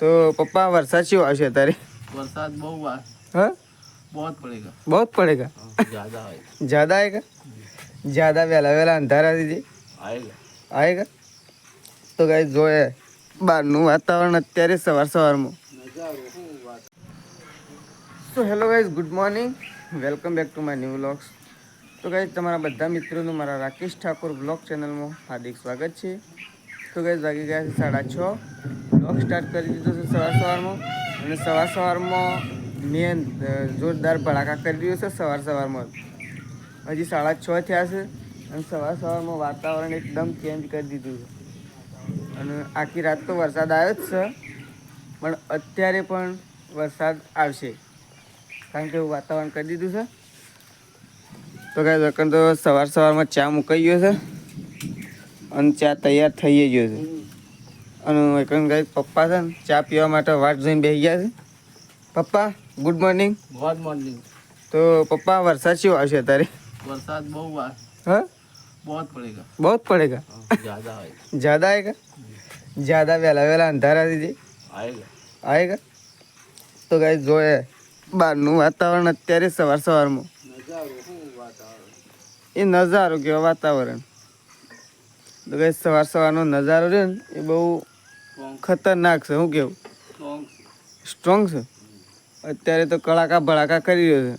तो पप्पा वर्षा क्यों आवशे तारे? बरसात बहुत हाँ बहुत पड़ेगा। बहुत पड़ेगा। ज्यादा है। ज़्यादा आएगा? ज़्यादा वेला वेला अंधारा दीजिए आएगा। आएगा तो गाइस जो है બહારનું વાતાવરણ અત્યારે સવારમાં so hello guys good morning welcome back to my new vlogs તો ગાઈઝ તમારા બધા મિત્રોનું મારા રાકેશ ઠાકોર બ્લોગ ચેનલમાં હાર્દિક સ્વાગત છે તો ગાઈઝ વાગી ગયા છે 6:30 બ્લોગ સ્ટાર્ટ કરી દીધો છે સવારમાં અને સવારમાં મેં જોરદાર ભડાકા કરી દીધો છે સવારમાં હજી 6:30 થયા છે અને સવારમાં વાતાવરણ એકદમ ચેન્જ કરી દીધું છે અને આખી રાત તો વરસાદ આવ્યો જ છે પણ અત્યારે પણ વરસાદ આવશે કારણ કે એવું વાતાવરણ કરી દીધું છે તો કાંઈ વખત તો સવારમાં ચા મુકાઈ ગયો છે અને ચા તૈયાર થઈ ગયો છે અને વખત કાંઈ પપ્પા છે ને ચા પીવા માટે વાટ જોઈને બેસી ગયા છે પપ્પા ગુડ મોર્નિંગ गुड मॉर्निंग। તો પપ્પા વરસાદ કેવો આવશે અત્યારે बरसात बहुत હા बहुत पड़ेगा। बहुत पड़ेगा ज्यादा है। ज़्यादा आएगा ज़्यादा वेला वेला अंधारा दीजिए आएगा। आएगा तो गाइस जो है બહારનું વાતાવરણ અત્યારે સવારમાં એ નજારો કેવો વાતાવરણ તો ગાઈસ સવારનો નજારો છે ને એ બહુ ખતરનાક છે શું કેવું સ્ટ્રોંગ છે અત્યારે તો કડાકા ભડાકા કરી રહ્યો છે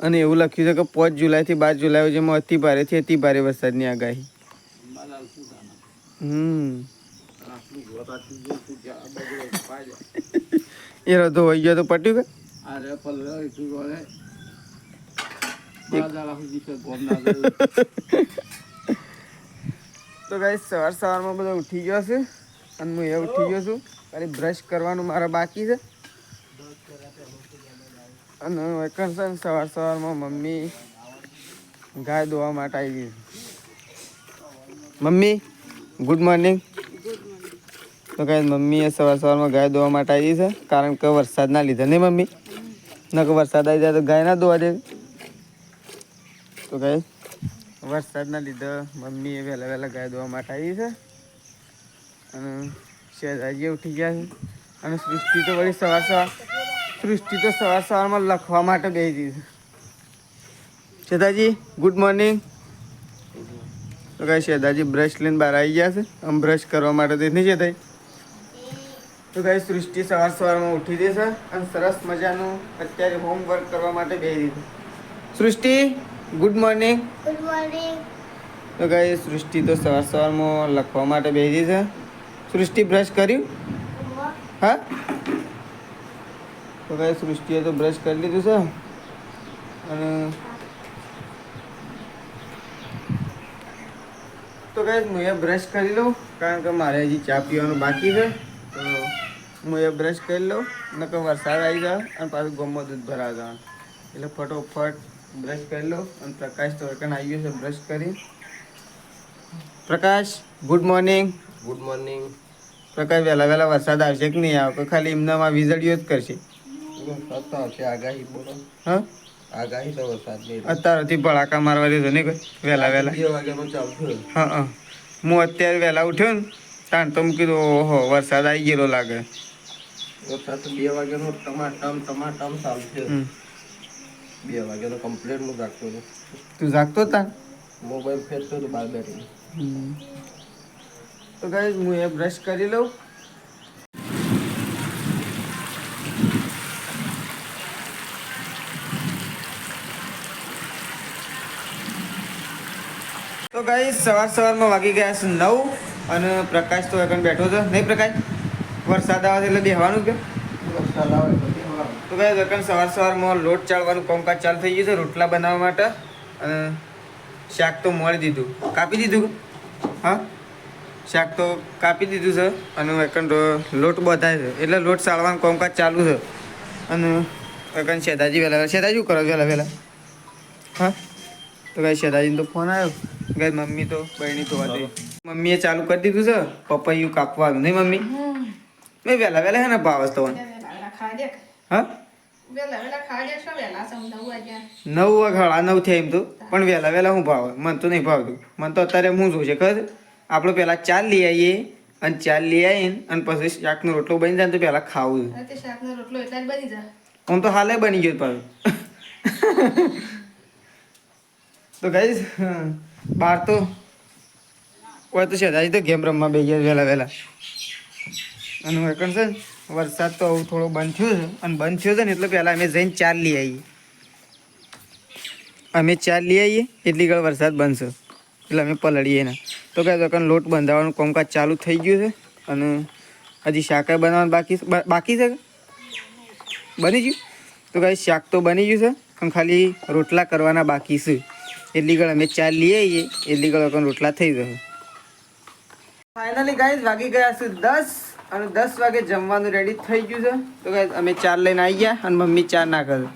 અને એવું લખ્યું છે કે 5 જુલાઈથી 12 જુલાઈ જેમાં અતિ ભારેથી અતિ ભારે વરસાદની આગાહી એ રધો હોઈ ગયો તો પટ્યું કે अरे पल તો ગાઈસ સવારમાં બધો ઉઠી ગયો છે અને હું એ ઉઠી ગયો છું ખાલી બ્રશ કરવાનું મારા બાકી છે અને વેકેશન સવારમાં મમ્મી ગાય ધોવા માટે આવી ગઈ મમ્મી ગુડ મોર્નિંગ તો ગાઈસ મમ્મીએ સવારમાં ગાય ધોવા માટે આવી છે કારણ કે વરસાદના લીધે નહીં મમ્મી નકર વરસાદ આવી જાય તો ગાય ના ધોવા દે તો ગાઈસ વરસાદના લીધે મમ્મીએ વહેલા વહેલા ગાય ધોવા માટે આવી છે અને શહેજાજી ઉઠી ગયા છે અને સૃષ્ટિ તો વળી સવારમાં લખવા માટે બેસી છે શેતાજી ગુડ મોર્નિંગ તો કાંઈ શેતાજી બ્રશ લઈને બહાર આવી ગયા છે આમ બ્રશ કરવા માટે તો નહીં શેતાઈ તો કાંઈ સૃષ્ટિ સવારમાં ઉઠી દેશે અને સરસ મજાનું અત્યારે હોમવર્ક કરવા માટે બેસી દીધું સૃષ્ટિ ગુડ મોર્નિંગ ગુડ મોર્નિંગ તો કાંઈ સૃષ્ટિ તો સવારમાં લખવા માટે બેસી છે સૃષ્ટિ બ્રશ કર્યું હા તો કાંઈ સૃષ્ટિએ તો બ્રશ કરી લીધું છે અને તો કાંઈ હું એ બ્રશ કરી લઉં કારણ કે મારે હજી ચા પીવાનું બાકી છે તો હું એ બ્રશ કરી લઉં નકર વરસાદ આવી જાય અને પાછું ગમો દૂધ ભરાવા જવાનું એટલે ફટોફટ બ્રશ કરી લઉં અને પ્રકાશ તો એકન આવી ગયો છે બ્રશ કરી પ્રકાશ ગુડ મોર્નિંગ गुड मॉर्निंग। પ્રકાશ વહેલા વહેલા વરસાદ આવશે કે નહીં આવે ખાલી એમનામાં વીજળીઓ જ કરશે आगाही बोलो। હા आगाही तो वरसाद नहीं। અત્યારથી ભડાકા મારવા દીધો નહીં કોઈ વહેલા વહેલા 2 વાગ્યાનો ચાલુ થયો। હા હા હું અત્યારે વહેલા ઉઠ્યો ને તાણ તો મેં કીધું ઓહો વરસાદ આવી ગયેલો લાગે વરસાદ તો 2 વાગ્યાનો ટમાટમ ચાલુ થયો। 2 વાગ્યાનો કમ્પ્લીટ હું જાગતો હતો। તું જાગતો તાણ મોબાઈલ ફેરતો હતો બહાર બેઠીને। તો ગાઈસ હું એ બ્રશ કરી લઉં તો ગાઈસ સવારમાં વાગી ગયા છે 9 અને પ્રકાશ તો એકન બેઠો છે નહીં પ્રકાશ વરસાદ આવે છે એટલે બેહવાનું કે વરસાદ આવે તો બેહવાનું। તો ગાઈસ એકન સવારમાં લોટ ચાળવાનું કામકાજ ચાલુ થઈ ગયું છે રોટલા બનાવવા માટે અને શાક તો મોડી દીધું કાપી દીધું હા શાક તો કાપી દીધું છે અને એકન લોટ બધાય છે એટલે લોટ ચાળવાનું કામકાજ ચાલુ છે અને એકન શેતાજી વહેલા શેતાજી શું કરો વહેલા વહેલા હા તો કાંઈ શેતાજીને તો ફોન આવ્યો ગાય મમ્મી તો બહેણી ધોવા દે મમ્મીએ ચાલુ કરી દીધું છે પપૈયું કાપવાનું નહીં મમ્મી મેં વહેલા વહેલા હે ને ભાવ તો હા 9 વાગ્યા 9 થયા એમ તો પણ વહેલા હું ભાવે મને તો નહીં ભાવતું મને તો અત્યારે હું જોઉં છે ખબર આપણો પહેલાં 4 લઈ આવીએ અને ચા લઈ આવીને અને પછી શાકનો રોટલો બની જાય ને તો પહેલાં ખાવું તે શાકનો રોટલો એટલે જ બની જાય. આમ તો હાલે બની ગયો પાછું. તો ગાઈસ બહાર તો કોઈ તો છે હજી તો ગેમ રમવા બેસી ગયા વહેલા વહેલા. અને હું છે ને વરસાદ તો હવે થોડો બંધ થયો છે અને બંધ થયો છે ને એટલે પહેલાં અમે જઈને ચાર લઈ આવીએ. અમે ચાર લઈ આવીએ એટલી ઘડી વરસાદ બંધ છે એટલે અમે પલળીએ ના. તો કાંઈ તો લોટ બંધાવવાનું કામકાજ ચાલુ થઈ ગયું છે અને હજી શાક બનાવવાનું બાકી છે. બની ગયું તો કાંઈ શાક તો બની ગયું છે પણ ખાલી રોટલા કરવાના બાકી છે. એટલી ઘડી અમે ચાર લઈ આવીએ એટલી ઘડી રોટલા થઈ જશે. ફાઇનલી ગાઈઝ વાગી ગયા છે 10 અને 10 વાગે જમવાનું રેડી થઈ ગયું છે. તો ગાઈઝ અમે ચાર લઈને આવી ગયા અને મમ્મી ચાર ના કરે.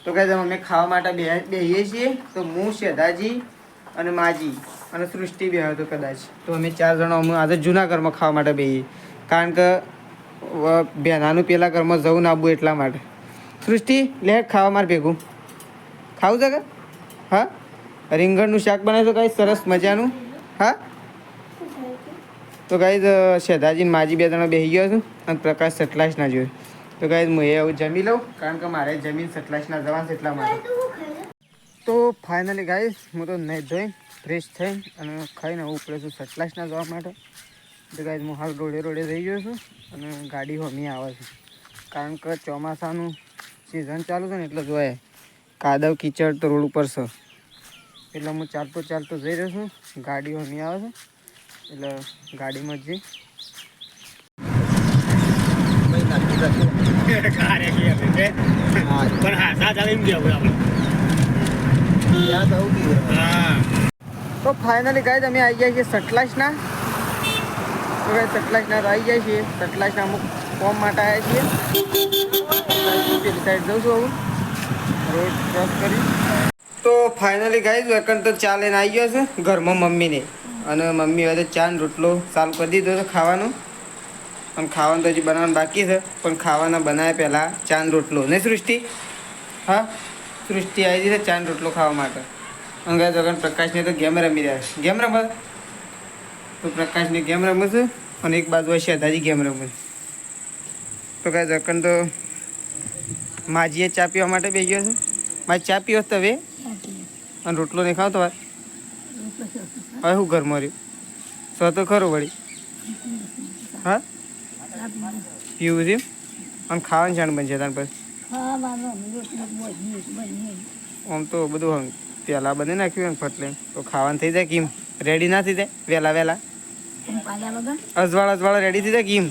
તો ગાઈઝ અમે ખાવા માટે બેસીએ છીએ. તો હું શેધાજી અને માજી અને સૃષ્ટિ બે હતો કદાચ. તો અમે 4 જણા અમે આજે જૂના ઘરમાં ખાવા માટે બેસીએ કારણ કે બેનાનું પેલા ઘરમાં જવું ના આવવું એટલા માટે. સૃષ્ટિ લે ખાવા મારે ભેગું ખાવું છે કે? હા રીંગણનું શાક બનાવીશું કાંઈ સરસ મજાનું. હા તો ગાઈઝ શેધાજી માજી બે જણા બેસી ગયો છું અને પ્રકાશ સટલાશ ના જોયું. તો ગાઈઝ હું એ જમી લઉં કારણ કે મારે જમીન સટલાશ ના જવાનું છે એટલા માટે. તો ફાઇનલી ગાઈઝ હું તો નહીં ધોઈ ફ્રેશ થઈને અને ખાઈને હું ઉપડે છું સટલાશના જવા માટે. તો ગાઈઝ હું હાલ રોડે રહી ગયો છું અને ગાડી હોમી આવે છે કારણ કે ચોમાસાનું સિઝન ચાલુ છે ને એટલે જોઈએ કાદવ કીચડ તો રોડ ઉપર છે એટલે હું ચાલતો જઈ રહ્યો છું. ગાડી હોમી આવે છે એટલે ગાડીમાં જઈ તો ફાઇનલી ગાઈઝ અમે આવી ગયા છીએ સટલાશના. તો ગાઈઝ સટલાશના તો આવી જાય છીએ. સટલાશના અમુક ફોર્મ માટે આવ્યા છીએ. પેલી સાઈડ જઉં છું હવે રોડ ક્રોસ કરી. તો ફાઇનલી ગાઈઝ વેકન તો ચા લઈને આવી ગયો છે ઘરમાં મમ્મીને. અને મમ્મી હવે ચા ને રોટલો ચાલુ કરી દીધો છે ખાવાનું. અને ખાવાનું તો હજી બનાવવાનું બાકી છે પણ ખાવાના બનાવ્યા પહેલાં ચા ને રોટલો નહીં સૃષ્ટિ? હા સૃષ્ટિ આવી છે ચા ને રોટલો ખાવા માટે. અને ગાઈઝ વગર પ્રકાશને તો ગેમ રમી રહ્યા છે. ગેમ રમે તો પ્રકાશને ગેમ રમે છે અને એક બાજુ હશે દાદી ગેમ રમે. તો ગાઈઝ વગર તો માજીએ ચા પીવા માટે બેસી ગયો છે. મારી ચા પીવો તો હવે અને રોટલો નહીં ખાવ તો હવે શું ઘરમાં રહ્યું સો તો ખરું વળી. હા પીવું છે અને ખાવાનું જાણ બનશે તાર પછી. આમ તો બધું પહેલાં બની નાખ્યું ને ફટલે તો ખાવાનું થઈ જાય કેમ રેડી ના થઈ જાય વહેલા અજવાળા રેડી થઈ જાય કેમ?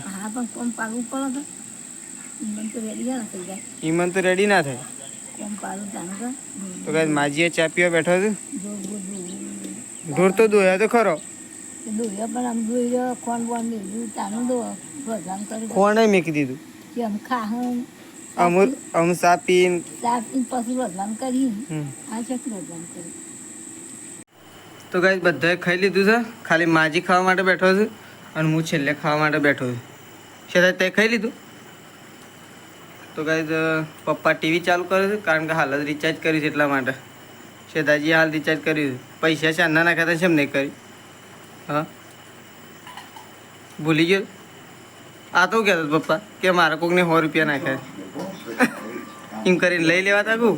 ઈમન તો રેડી ના થાય. તો કાંઈ માજીએ ચા પીવા બેઠો છે. ઢોર તો દોયા તો ખરો કોણે મેકી દીધું અમુ સાપીન તો ગાઈસ બધાએ ખાઈ લીધું છે. ખાલી માજી ખાવા માટે બેઠો છે અને હું છેલ્લે ખાવા માટે બેઠો છું. શેતાજ તે ખાઈ લીધું? તો ગાઈસ પપ્પા ટીવી ચાલુ કરે છે કારણ કે હાલ જ રિચાર્જ કર્યું છે એટલા માટે. શેતાજી હાલ રિચાર્જ કર્યું છે. પૈસા ચાંદના નાખ્યા હતા કેમ નહીં કરી? હા ભૂલી ગયો? આ તો કહેતો પપ્પા કે મારા કોકને 100 રૂપિયા નાખ્યા એમ કરીને લઈ લેવા તા કહું